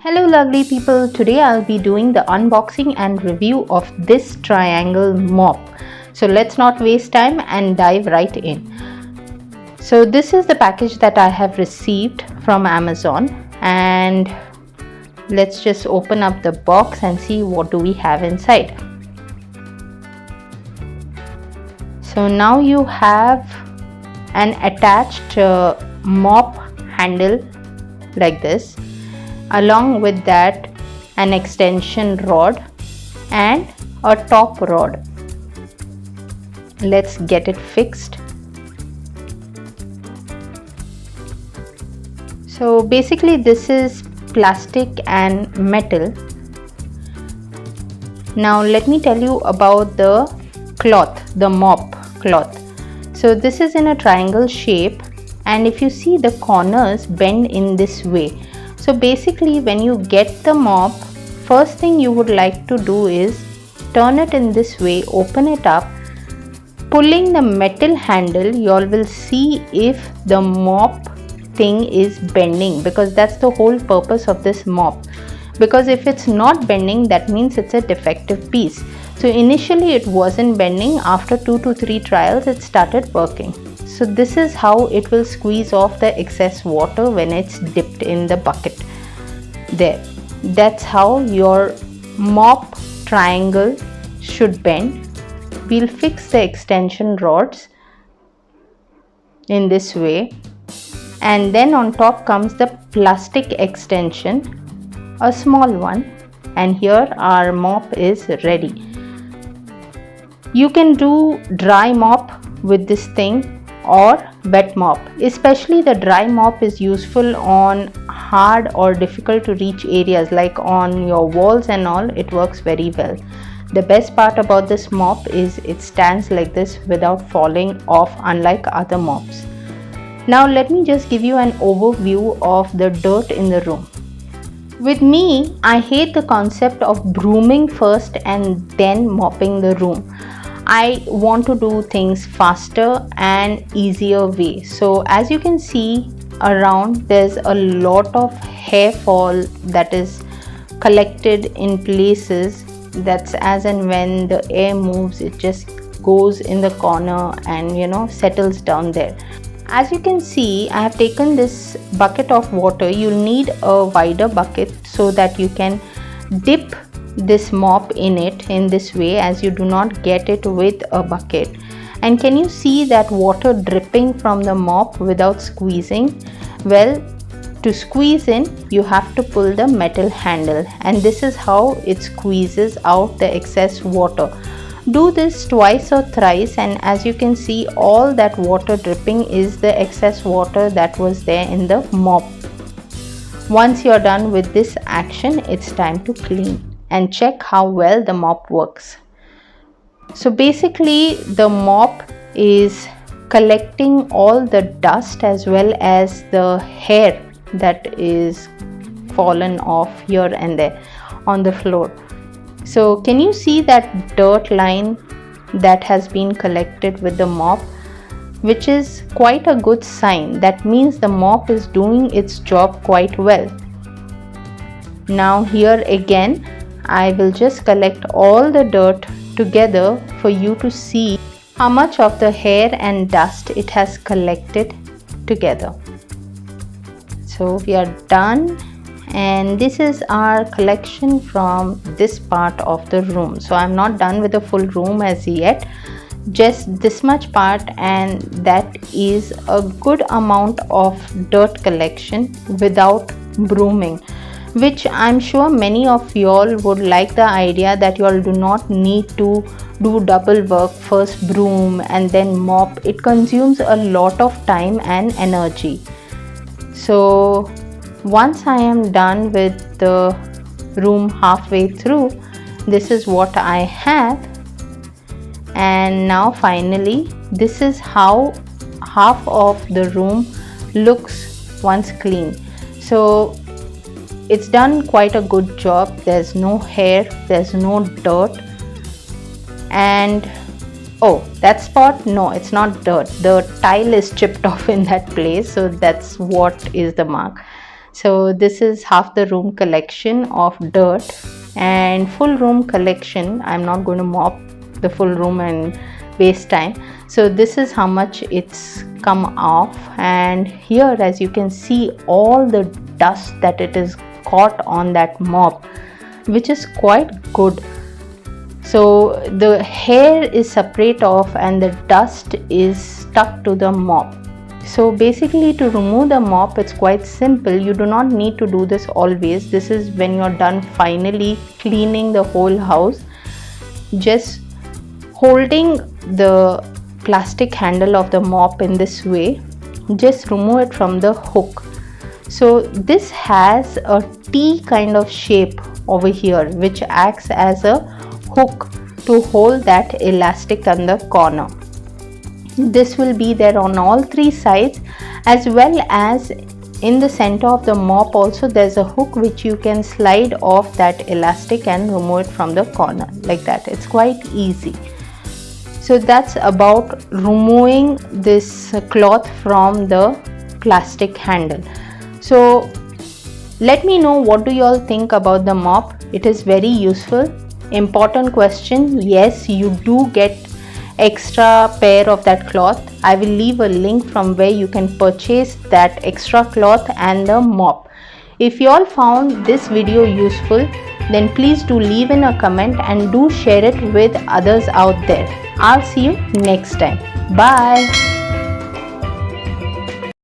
Hello lovely people, today I'll be doing the unboxing and review of this triangle mop. So let's not waste time and dive right in. So this is the package that I have received from Amazon, and let's just open up the box and see what do we have inside. So now you have an attached mop handle like this. Along with that, an extension rod and a top rod. Let's get it fixed. So basically this is plastic and metal. Now let me tell you about the cloth, the mop cloth. So this is in a triangle shape, and if you see, the corners bend in this way. So basically when you get the mop, first thing you would like to do is turn it in this way, open it up, pulling the metal handle, you all will see if the mop thing is bending, because that's the whole purpose of this mop. Because if it's not bending, that means it's a defective piece. So initially it wasn't bending, after 2 to 3 trials it started working. So this is how it will squeeze off the excess water when it's dipped in the bucket. There, that's how your mop triangle should bend. We'll fix the extension rods in this way, and then on top comes the plastic extension, a small one, and here our mop is ready. You can do dry mop with this thing or wet mop. Especially the dry mop is useful on hard or difficult to reach areas like on your walls and all. It works very well. The best part about this mop is it stands like this without falling off, unlike other mops. Now let me just give you an overview of the dirt in the room. With me, I hate the concept of brooming first and then mopping the room. I want to do things faster and easier way. So as you can see around, there's a lot of hair fall that is collected in places. That's as and when the air moves, it just goes in the corner and settles down there. As you can see, I have taken this bucket of water. You'll need a wider bucket so that you can dip this mop in it in this way, as you do not get it with a bucket. And can you see that water dripping from the mop without squeezing? Well, to squeeze in, you have to pull the metal handle, and this is how it squeezes out the excess water. Do this twice or thrice, and as you can see, all that water dripping is the excess water that was there in the mop. Once you're done with this action, it's time to clean and check how well the mop works. So basically the mop is collecting all the dust as well as the hair that is fallen off here and there on the floor. So can you see that dirt line that has been collected with the mop, which is quite a good sign. That means the mop is doing its job quite well. Now here again, I will just collect all the dirt together for you to see how much of the hair and dust it has collected together. So we are done, and this is our collection from this part of the room. So I'm not done with the full room as yet, just this much part, and that is a good amount of dirt collection without brooming, which I'm sure many of y'all would like the idea that y'all do not need to do double work, first broom and then mop. It consumes a lot of time and energy. So once I am done with the room halfway through, this is what I have. And now finally, this is how half of the room looks once clean. So it's done quite a good job. There's no hair, there's no dirt, and oh, that spot, no, it's not dirt, the tile is chipped off in that place, so that's what is the mark. So this is half the room collection of dirt, and full room collection, I'm not going to mop the full room and waste time. So this is how much it's come off, and here as you can see all the dust that it is caught on that mop, which is quite good. So the hair is separate off and the dust is stuck to the mop. So basically, to remove the mop, it's quite simple. You do not need to do this always. This is when you're done finally cleaning the whole house. Just holding the plastic handle of the mop in this way, just remove it from the hook. So this has a T kind of shape over here, which acts as a hook to hold that elastic on the corner. This will be there on all three sides, as well as in the center of the mop also there's a hook which you can slide off that elastic and remove it from the corner like that. It's quite easy. So that's about removing this cloth from the plastic handle. So let me know, what do you all think about the mop? It is very useful. Important question, yes, you do get extra pair of that cloth. I will leave a link from where you can purchase that extra cloth and the mop. If you all found this video useful, then please do leave in a comment and do share it with others out there. I'll see you next time. Bye.